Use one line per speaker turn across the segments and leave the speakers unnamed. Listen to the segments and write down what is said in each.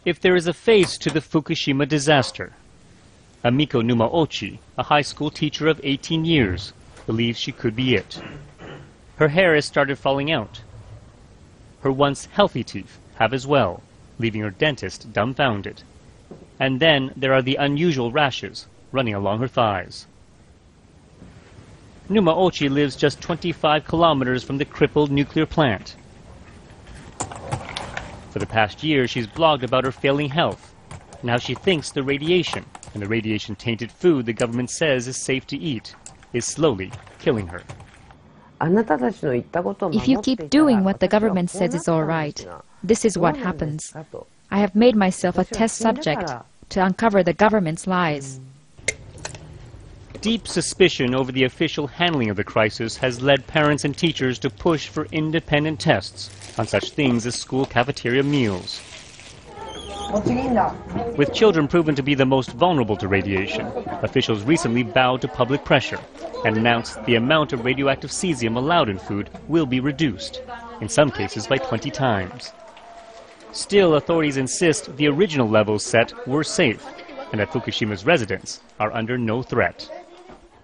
If there is a face to the Fukushima disaster, Amiko Numaochi, a high school teacher of 18 years, believes she could be it. Her hair has started falling out. Her once healthy teeth have as well, leaving her dentist dumbfounded. And then there are the unusual rashes running along her thighs. Numaochi lives just 25 kilometers from the crippled nuclear plant. For the past year, she's blogged about her failing health and how she thinks the radiation and the radiation-tainted food the government says is safe to eat is slowly killing her.
If you keep doing what the government says is all right, this is what happens. I have made myself a test subject to uncover the government's lies.
Deep suspicion over the official handling of the crisis has led parents and teachers to push for independent tests on such things as school cafeteria meals. With children proven to be the most vulnerable to radiation, officials recently bowed to public pressure and announced the amount of radioactive cesium allowed in food will be reduced, in some cases by 20 times. Still, authorities insist the original levels set were safe and that Fukushima's residents are under no threat.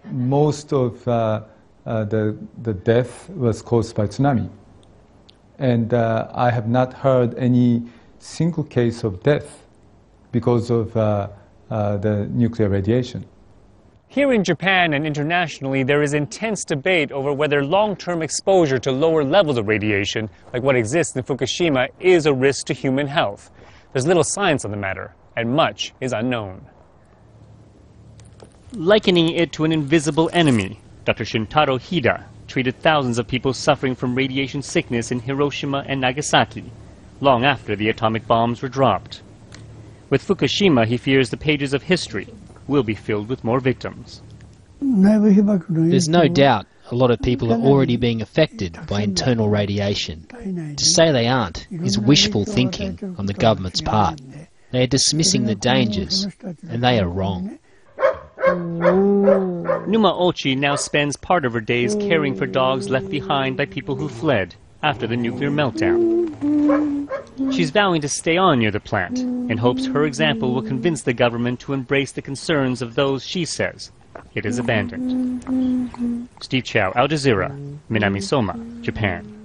Most of the death was caused by tsunami. And I have not heard any single case of death because of the nuclear radiation.
Here in Japan and internationally, there is intense debate over whether long-term exposure to lower levels of radiation, like what exists in Fukushima, is a risk to human health. There's little science on the matter, and much is unknown. Likening it to an invisible enemy, Dr. Shintaro Hida treated thousands of people suffering from radiation sickness in Hiroshima and Nagasaki, long after the atomic bombs were dropped. With Fukushima, he fears the pages of history will be filled with more victims.
There's no doubt a lot of people are already being affected by internal radiation. To say they aren't is wishful thinking on the government's part. They are dismissing the dangers, and they are wrong.
Numaochi now spends part of her days caring for dogs left behind by people who fled after the nuclear meltdown. She's vowing to stay on near the plant and hopes her example will convince the government to embrace the concerns of those she says it has abandoned. Steve Chow, Al Jazeera, Minamisoma, Japan.